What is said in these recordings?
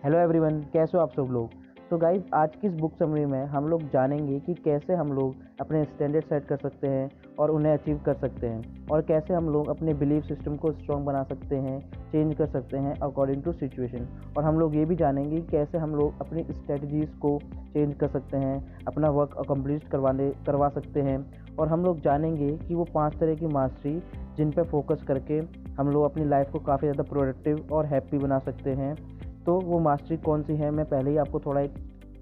Hello everyone, कैसे हो आप सब लोग। तो गाइस, आज की इस बुक समरी में हम लोग जानेंगे कि कैसे हम लोग अपने स्टैंडर्ड सेट कर सकते हैं और उन्हें अचीव कर सकते हैं, और कैसे हम लोग अपने बिलीफ सिस्टम को स्ट्रॉन्ग बना सकते हैं, चेंज कर सकते हैं अकॉर्डिंग टू सिचुएशन। और हम लोग ये भी जानेंगे कि कैसे हम लोग अपनी स्ट्रेटजीज़ को चेंज कर सकते हैं, अपना वर्क अकम्प्लिश करवा सकते हैं। और हम लोग जानेंगे कि वो 5 तरह की मास्टरी जिन पर फोकस करके हम लोग अपनी लाइफ को काफ़ी ज़्यादा प्रोडक्टिव और हैप्पी बना सकते हैं। तो वो मास्टरी कौन सी है, मैं पहले ही आपको थोड़ा एक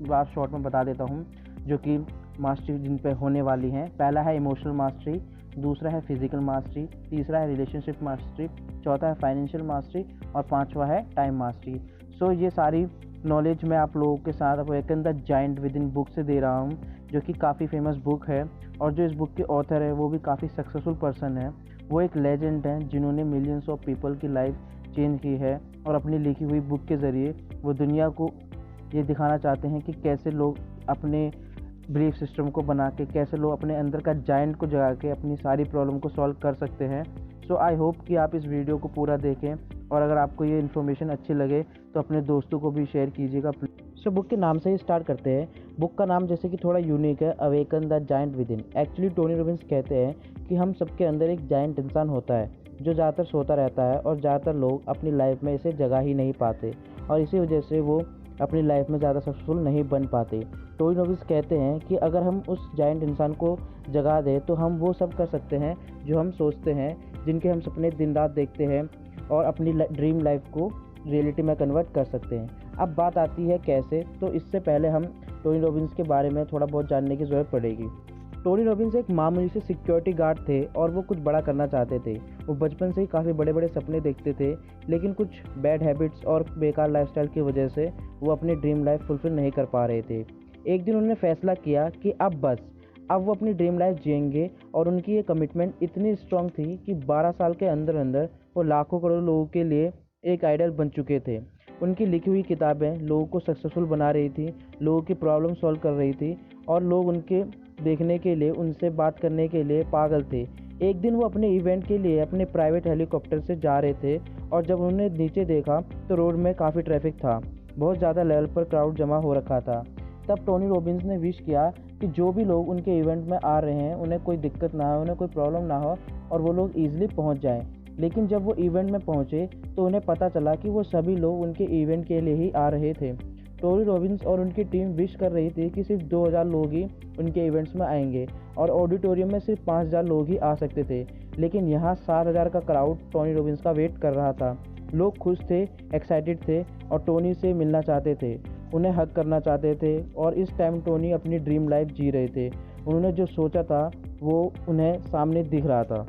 बार शॉर्ट में बता देता हूँ, जो कि मास्टरी जिन पे होने वाली हैं। पहला है इमोशनल मास्टरी, दूसरा है फिजिकल मास्टरी, तीसरा है रिलेशनशिप मास्टरी, चौथा है फाइनेंशियल मास्टरी और पांचवा है टाइम मास्टरी। सो ये सारी नॉलेज मैं आप लोगों के साथ awaken the giant with in book से दे रहा हूँ, जो कि काफ़ी फेमस बुक है। और जो इस बुक के ऑथर है वो भी काफ़ी सक्सेसफुल पर्सन है। वो एक लेजेंड हैं जिन्होंने मिलियंस ऑफ पीपल की लाइफ चेंज की है, और अपनी लिखी हुई बुक के ज़रिए वो दुनिया को ये दिखाना चाहते हैं कि कैसे लोग अपने बिलीफ सिस्टम को बना के, कैसे लोग अपने अंदर का जायंट को जगा के अपनी सारी प्रॉब्लम को सॉल्व कर सकते हैं। सो आई होप कि आप इस वीडियो को पूरा देखें, और अगर आपको ये इन्फॉर्मेशन अच्छी लगे तो अपने दोस्तों को भी शेयर कीजिएगा। सो बुक के नाम से ही स्टार्ट करते हैं। बुक का नाम जैसे कि थोड़ा यूनिक है, awaken the giant with in. Actually Tony Robbins कहते हैं कि हम सबके अंदर एक जायंट इंसान होता है जो ज़्यादातर सोता रहता है, और ज़्यादातर लोग अपनी लाइफ में इसे जगा ही नहीं पाते, और इसी वजह से वो अपनी लाइफ में ज़्यादा सक्सेसफुल नहीं बन पाते। टोनी रॉबिन्स कहते हैं कि अगर हम उस जायंट इंसान को जगा दें तो हम वो सब कर सकते हैं जो हम सोचते हैं, जिनके हम सपने दिन रात देखते हैं, और अपनी ड्रीम लाइफ को रियलिटी में कन्वर्ट कर सकते हैं। अब बात आती है कैसे, तो इससे पहले हम टोनी रॉबिन्स के बारे में थोड़ा बहुत जानने की ज़रूरत पड़ेगी। टोनी रॉबिन्स एक मामूली से सिक्योरिटी गार्ड थे, और वो कुछ बड़ा करना चाहते थे। वो बचपन से ही काफ़ी बड़े बड़े सपने देखते थे, लेकिन कुछ बैड हैबिट्स और बेकार लाइफस्टाइल की वजह से वो अपनी ड्रीम लाइफ फुलफिल नहीं कर पा रहे थे। एक दिन उन्होंने फैसला किया कि अब वो अपनी ड्रीम लाइफ जिएंगे, और उनकी ये कमिटमेंट इतनी स्ट्रांग थी कि 12 साल के अंदर अंदर वो लाखों करोड़ लोगों के लिए एक आइडल बन चुके थे। उनकी लिखी हुई किताबें लोगों को सक्सेसफुल बना रही थी, लोगों की प्रॉब्लम सॉल्व कर रही थी, और लोग उनके देखने के लिए, उनसे बात करने के लिए पागल थे। एक दिन वो अपने इवेंट के लिए अपने प्राइवेट हेलीकॉप्टर से जा रहे थे, और जब उन्होंने नीचे देखा तो रोड में काफ़ी ट्रैफिक था, बहुत ज़्यादा लेवल पर क्राउड जमा हो रखा था। तब टोनी रॉबिन्स ने विश किया कि जो भी लोग उनके इवेंट में आ रहे हैं उन्हें कोई दिक्कत ना हो, उन्हें कोई प्रॉब्लम ना हो, और वो लोग ईजिली पहुँच जाएँ। लेकिन जब वो इवेंट में पहुँचे तो उन्हें पता चला कि वो सभी लोग उनके इवेंट के लिए ही आ रहे थे। टोनी रॉबिन्स और उनकी टीम विश कर रही थी कि सिर्फ 2000 लोग ही उनके इवेंट्स में आएंगे, और ऑडिटोरियम में सिर्फ 5000 लोग ही आ सकते थे। लेकिन यहाँ 7000 का क्राउड टोनी रॉबिन्स का वेट कर रहा था। लोग खुश थे, एक्साइटेड थे, और टोनी से मिलना चाहते थे, उन्हें हग करना चाहते थे। और इस टाइम टोनी अपनी ड्रीम लाइफ जी रहे थे। उन्होंने जो सोचा था वो उन्हें सामने दिख रहा था।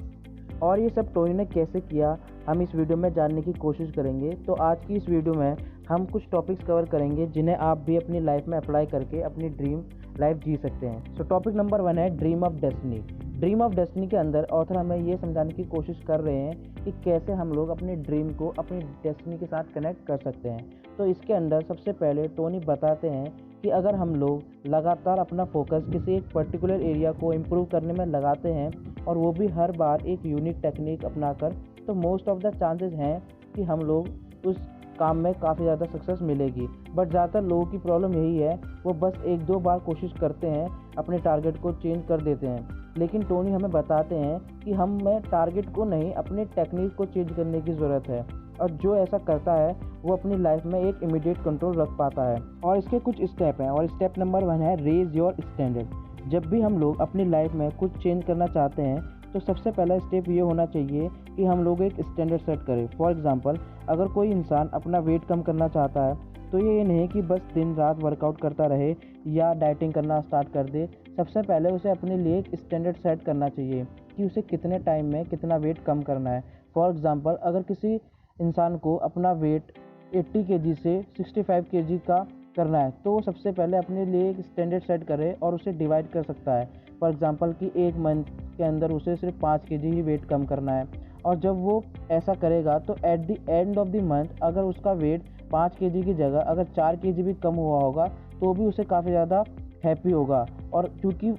और ये सब टोनी ने कैसे किया, हम इस वीडियो में जानने की कोशिश करेंगे। तो आज की इस वीडियो में हम कुछ टॉपिक्स कवर करेंगे जिन्हें आप भी अपनी लाइफ में अप्लाई करके अपनी ड्रीम लाइफ जी सकते हैं। सो टॉपिक नंबर 1 है dream of destiny. Dream of destiny के अंदर ऑथर हमें ये समझाने की कोशिश कर रहे हैं कि कैसे हम लोग अपने ड्रीम को अपनी डेस्टिनी के साथ कनेक्ट कर सकते हैं। तो इसके अंदर सबसे पहले टोनी बताते हैं कि अगर हम लोग लगातार अपना फोकस किसी एक पर्टिकुलर एरिया को इम्प्रूव करने में लगाते हैं, और वो भी हर बार एक यूनिक टेक्निक अपनाकर, तो मोस्ट ऑफ द चांसेस हैं कि हम लोग उस काम में काफ़ी ज़्यादा सक्सेस मिलेगी। बट ज़्यादातर लोगों की प्रॉब्लम यही है, वो बस 1-2 बार कोशिश करते हैं, अपने टारगेट को चेंज कर देते हैं। लेकिन टोनी हमें बताते हैं कि हमें टारगेट को नहीं, अपने टेक्निक को चेंज करने की ज़रूरत है, और जो ऐसा करता है वो अपनी लाइफ में एक इमीडिएट कंट्रोल रख पाता है। और इसके कुछ स्टेप हैं, और स्टेप नंबर 1 है रेज योर स्टैंडर्ड। जब भी हम लोग अपनी लाइफ में कुछ चेंज करना चाहते हैं तो सबसे पहला स्टेप ये होना चाहिए कि हम लोग एक स्टैंडर्ड सेट करें। फॉर एग्जांपल, अगर कोई इंसान अपना वेट कम करना चाहता है तो ये नहीं कि बस दिन रात वर्कआउट करता रहे या डाइटिंग करना स्टार्ट कर दे। सबसे पहले उसे अपने लिए एक स्टैंडर्ड सेट करना चाहिए कि उसे कितने टाइम में कितना वेट कम करना है। फॉर एग्जांपल, अगर किसी इंसान को अपना वेट 80 kg से 65 kg का करना है, तो वो सबसे पहले अपने लिए एक स्टैंडर्ड सेट करे और उसे डिवाइड कर सकता है। फॉर एग्जांपल कि एक मंथ के अंदर उसे सिर्फ 5 kg ही वेट कम करना है, और जब वो ऐसा करेगा तो at the end of the month अगर उसका वेट 5 kg की जगह अगर 4 kg भी कम हुआ होगा तो भी उसे काफ़ी ज़्यादा हैप्पी होगा। और क्योंकि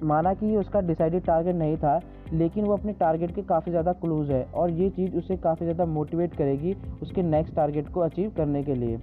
माना कि ये उसका डिसाइडेड टारगेट नहीं था, लेकिन वो अपने टारगेट के काफ़ी ज़्यादा क्लोज है, और ये चीज़ उसे काफ़ी ज़्यादा मोटिवेट करेगी उसके नेक्स्ट टारगेट को अचीव करने के लिए।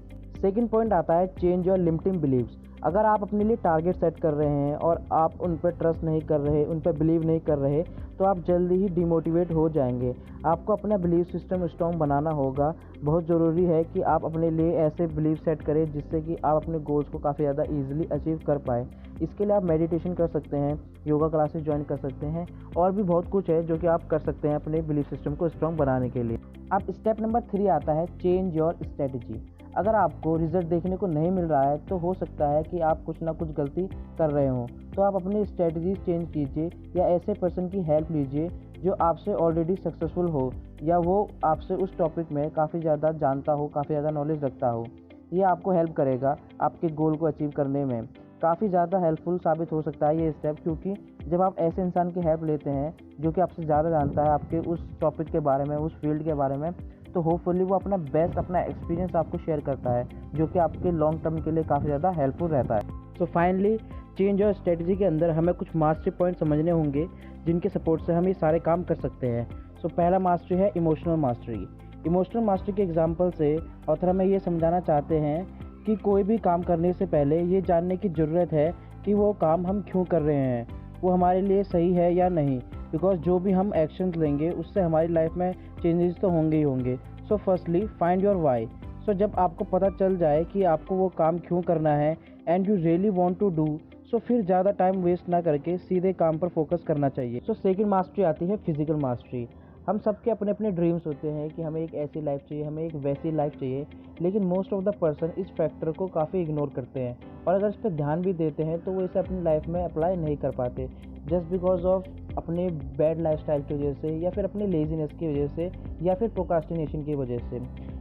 सेकंड पॉइंट आता है चेंज योर लिमिटिंग बिलीव्स। अगर आप अपने लिए टारगेट सेट कर रहे हैं और आप उन पर ट्रस्ट नहीं कर रहे, उन पर बिलीव नहीं कर रहे, तो आप जल्दी ही डिमोटिवेट हो जाएंगे। आपको अपना बिलीव सिस्टम स्ट्रॉन्ग बनाना होगा। बहुत ज़रूरी है कि आप अपने लिए ऐसे बिलीव सेट करें जिससे कि आप अपने गोल्स को काफ़ी ज़्यादा ईजिली अचीव कर पाएँ। इसके लिए आप मेडिटेशन कर सकते हैं, योगा क्लासेस ज्वाइन कर सकते हैं, और भी बहुत कुछ है जो कि आप कर सकते हैं अपने बिलीव सिस्टम को स्ट्रॉन्ग बनाने के लिए। अब स्टेप नंबर 3 आता है चेंज योर स्ट्रेटजी। अगर आपको रिजल्ट देखने को नहीं मिल रहा है तो हो सकता है कि आप कुछ ना कुछ गलती कर रहे हो, तो आप अपनी स्ट्रेटजी चेंज कीजिए या ऐसे पर्सन की हेल्प लीजिए जो आपसे ऑलरेडी सक्सेसफुल हो या वो आपसे उस टॉपिक में काफ़ी ज़्यादा जानता हो, काफ़ी ज़्यादा नॉलेज रखता हो। ये आपको हेल्प करेगा आपके गोल को अचीव करने में। काफ़ी ज़्यादा हेल्पफुल साबित हो सकता है ये स्टेप, क्योंकि जब आप ऐसे इंसान की हेल्प लेते हैं जो कि आपसे ज़्यादा जानता है आपके उस टॉपिक के बारे में, उस फील्ड के बारे में, तो होपफुली वो अपना बेस्ट, अपना एक्सपीरियंस आपको शेयर करता है जो कि आपके लॉन्ग टर्म के लिए काफ़ी ज़्यादा हेल्पफुल रहता है। सो फाइनली चेंज और स्ट्रेटजी के अंदर हमें कुछ मास्टरी पॉइंट समझने होंगे जिनके सपोर्ट से हम ये सारे काम कर सकते हैं। सो पहला मास्टरी है इमोशनल मास्टरी। इमोशनल मास्टरी के एग्जाम्पल से ऑथर हमें ये समझाना चाहते हैं कि कोई भी काम करने से पहले ये जानने की ज़रूरत है कि वो काम हम क्यों कर रहे हैं, वो हमारे लिए सही है या नहीं। बिकॉज जो भी हम एक्शंस लेंगे उससे हमारी लाइफ में चेंजेस तो होंगे ही होंगे। So firstly find your Y. So जब आपको पता चल जाए कि आपको वो काम क्यों करना है and you really want to do, so फिर ज़्यादा टाइम वेस्ट ना करके सीधे काम पर फोकस करना चाहिए। सो सेकंड मास्टरी आती है फिजिकल मास्टरी। हम सबके अपने अपने ड्रीम्स होते हैं कि हमें एक ऐसी लाइफ चाहिए, हमें एक वैसी लाइफ चाहिए, लेकिन मोस्ट ऑफ द पर्सन इस फैक्टर को काफ़ी इग्नोर करते हैं और अगर इस पर ध्यान भी देते हैं तो वो इसे अपनी लाइफ में अप्लाई नहीं कर पाते, जस्ट बिकॉज ऑफ अपने बैड लाइफस्टाइल की वजह से या फिर अपने लेजीनेस की वजह से या फिर प्रोक्रास्टिनेशन की वजह से।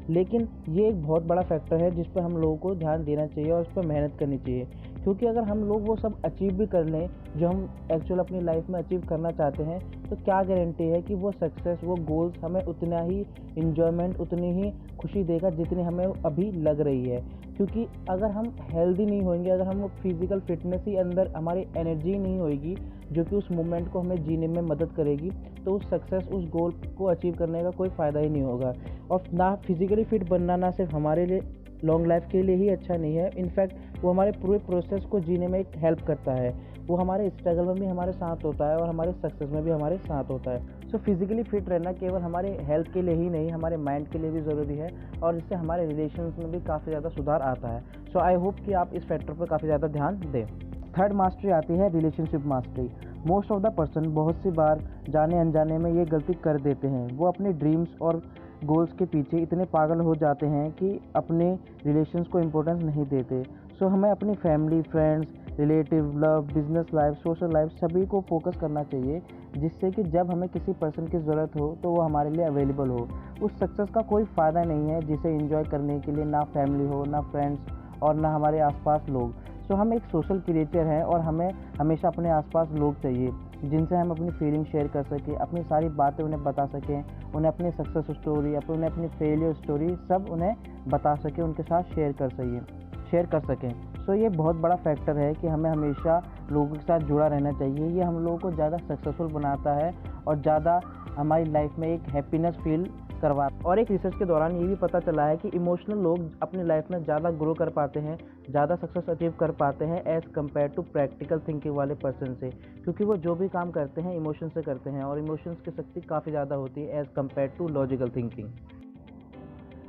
लेकिन ये एक बहुत बड़ा फैक्टर है जिस पर हम लोगों को ध्यान देना चाहिए और उस पर मेहनत करनी चाहिए, क्योंकि अगर हम लोग वो सब अचीव भी कर लें जो हम एक्चुअल अपनी लाइफ में अचीव करना चाहते हैं, तो क्या गारंटी है कि वो सक्सेस, वो गोल्स हमें उतना ही इन्जॉयमेंट, उतनी ही खुशी देगा जितनी हमें अभी लग रही है। क्योंकि अगर हम हेल्दी नहीं होंगे, अगर हम फिजिकल फिटनेस ही अंदर हमारी एनर्जी नहीं होगी जो कि उस मोमेंट को हमें जीने में मदद करेगी, तो उस सक्सेस, उस गोल को अचीव करने का कोई फ़ायदा ही नहीं होगा। और ना फिजिकली फिट बनना ना सिर्फ हमारे लिए लॉन्ग लाइफ के लिए ही अच्छा नहीं है, इनफैक्ट वो हमारे पूरे प्रोसेस को जीने में एक हेल्प करता है। वो हमारे स्ट्रगल में भी हमारे साथ होता है और हमारे सक्सेस में भी हमारे साथ होता है। सो फिजिकली फिट रहना केवल हमारे हेल्थ के लिए ही नहीं, हमारे माइंड के लिए भी ज़रूरी है और इससे हमारे रिलेशंस में भी काफ़ी ज़्यादा सुधार आता है। सो आई होप कि आप इस फैक्टर पर काफ़ी ज़्यादा ध्यान दें। थर्ड मास्टरी आती है relationship mastery. Most of the person बहुत सी बार जाने अनजाने में ये गलती कर देते हैं। वो अपने ड्रीम्स और गोल्स के पीछे इतने पागल हो जाते हैं कि अपने रिलेशंस को इम्पोर्टेंस नहीं देते। सो हमें अपनी family, friends, relative, love, business life, social life सभी को फोकस करना चाहिए, जिससे कि जब हमें किसी पर्सन की ज़रूरत हो तो वो हमारे लिए अवेलेबल हो। उस सक्सेस का कोई फ़ायदा नहीं है जिसे एंजॉय करने के लिए ना फैमिली हो, ना फ्रेंड्स और ना हमारे आसपास लोग। सो हम एक सोशल क्रिएचर हैं और हमें हमेशा अपने आसपास लोग चाहिए जिनसे हम अपनी फीलिंग शेयर कर सकें, अपनी सारी बातें उन्हें बता सकें, उन्हें अपनी सक्सेस स्टोरी, उन्हें अपनी फेलियर स्टोरी सब उन्हें बता सकें, उनके साथ शेयर कर सकें। सो ये बहुत बड़ा फैक्टर है कि हमें हमेशा लोगों के साथ जुड़ा रहना चाहिए। ये हम लोगों को ज़्यादा सक्सेसफुल बनाता है और ज़्यादा हमारी लाइफ में एक हैप्पीनेस फील करवाता। और एक रिसर्च के दौरान ये भी पता चला है कि इमोशनल लोग अपनी लाइफ में ज़्यादा ग्रो कर पाते हैं, ज़्यादा सक्सेस अचीव कर पाते हैं as compare to practical thinking वाले पर्सन से, क्योंकि वो जो भी काम करते हैं इमोशन से करते हैं और इमोशंस की शक्ति काफ़ी ज़्यादा होती है as compare to logical thinking.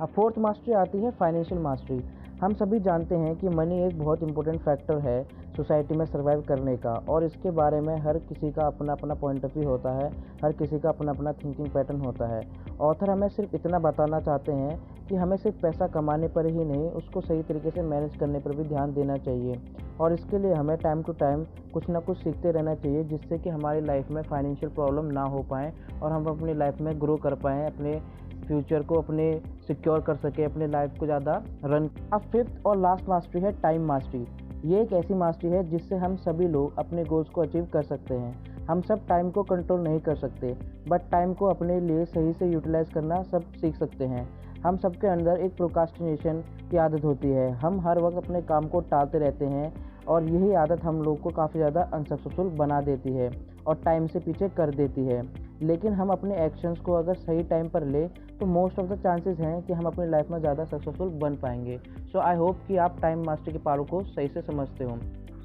अब फोर्थ मास्टरी आती है फाइनेंशियल मास्टरी। हम सभी जानते हैं कि मनी एक बहुत इंपॉर्टेंट फैक्टर है सोसाइटी में सर्वाइव करने का, और इसके बारे में हर किसी का अपना अपना पॉइंट ऑफ व्यू होता है, हर किसी का अपना अपना थिंकिंग पैटर्न होता है। ऑथर हमें सिर्फ इतना बताना चाहते हैं कि हमें सिर्फ पैसा कमाने पर ही नहीं, उसको सही तरीके से मैनेज करने पर भी ध्यान देना चाहिए, और इसके लिए हमें टाइम टू टाइम कुछ ना कुछ सीखते रहना चाहिए जिससे कि हमारी लाइफ में फाइनेंशियल प्रॉब्लम ना हो पाएँ और हम अपनी लाइफ में ग्रो कर पाएँ, अपने फ्यूचर को अपने सिक्योर कर सके, अपने लाइफ को ज़्यादा रन। अब फिफ्थ और लास्ट मास्टरी है टाइम मास्टरी। ये एक ऐसी मास्टरी है जिससे हम सभी लोग अपने गोल्स को अचीव कर सकते हैं। हम सब टाइम को कंट्रोल नहीं कर सकते, बट टाइम को अपने लिए सही से यूटिलाइज करना सब सीख सकते हैं। हम सबके अंदर एक प्रोक्रास्टिनेशन की आदत होती है, हम हर वक्त अपने काम को टालते रहते हैं और यही आदत हम लोग को काफ़ी ज़्यादा अनसक्सेसफुल बना देती है और टाइम से पीछे कर देती है। लेकिन हम अपने एक्शंस को अगर सही टाइम पर ले तो मोस्ट ऑफ द चांसेस हैं कि हम अपनी लाइफ में ज़्यादा सक्सेसफुल बन पाएंगे। सो आई होप कि आप टाइम मास्टर के पावर को सही से समझते हो।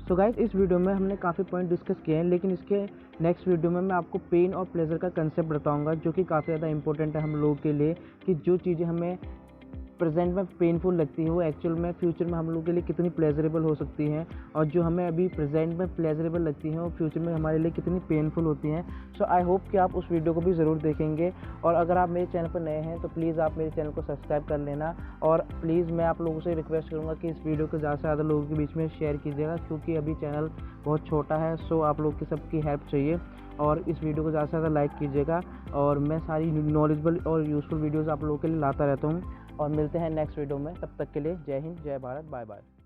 सो गाइस, इस वीडियो में हमने काफ़ी पॉइंट डिस्कस किए हैं, लेकिन इसके नेक्स्ट वीडियो में मैं आपको पेन और प्लेजर का कंसेप्ट बताऊंगा, जो कि काफ़ी ज़्यादा इंपॉर्टेंट है हम लोगों के लिए, कि जो चीज़ें हमें प्रेजेंट में पेनफुल लगती है वो एक्चुअल में फ्यूचर में हम लोग के लिए कितनी प्लेजरेबल हो सकती हैं, और जो हमें अभी प्रेजेंट में प्लेजरेबल लगती हैं वो फ्यूचर में हमारे लिए कितनी पेनफुल होती हैं। सो आई होप कि आप उस वीडियो को भी ज़रूर देखेंगे। और अगर आप मेरे चैनल पर नए हैं तो प्लीज़ आप मेरे चैनल को सब्सक्राइब कर लेना, और प्लीज़ मैं आप लोगों से रिक्वेस्ट करूँगा कि इस वीडियो को ज़्यादा से ज़्यादा लोगों के बीच में शेयर कीजिएगा, क्योंकि अभी चैनल बहुत छोटा है। सो आप लोग की सबकी हेल्प चाहिए, और इस वीडियो को ज़्यादा से ज़्यादा लाइक कीजिएगा। और मैं सारी नॉलेजेबल और यूज़फुल वीडियोज़ आप लोगों के लिए लाता रहता हूँ। और मिलते हैं नेक्स्ट वीडियो में, तब तक के लिए जय हिंद, जय भारत, बाय बाय।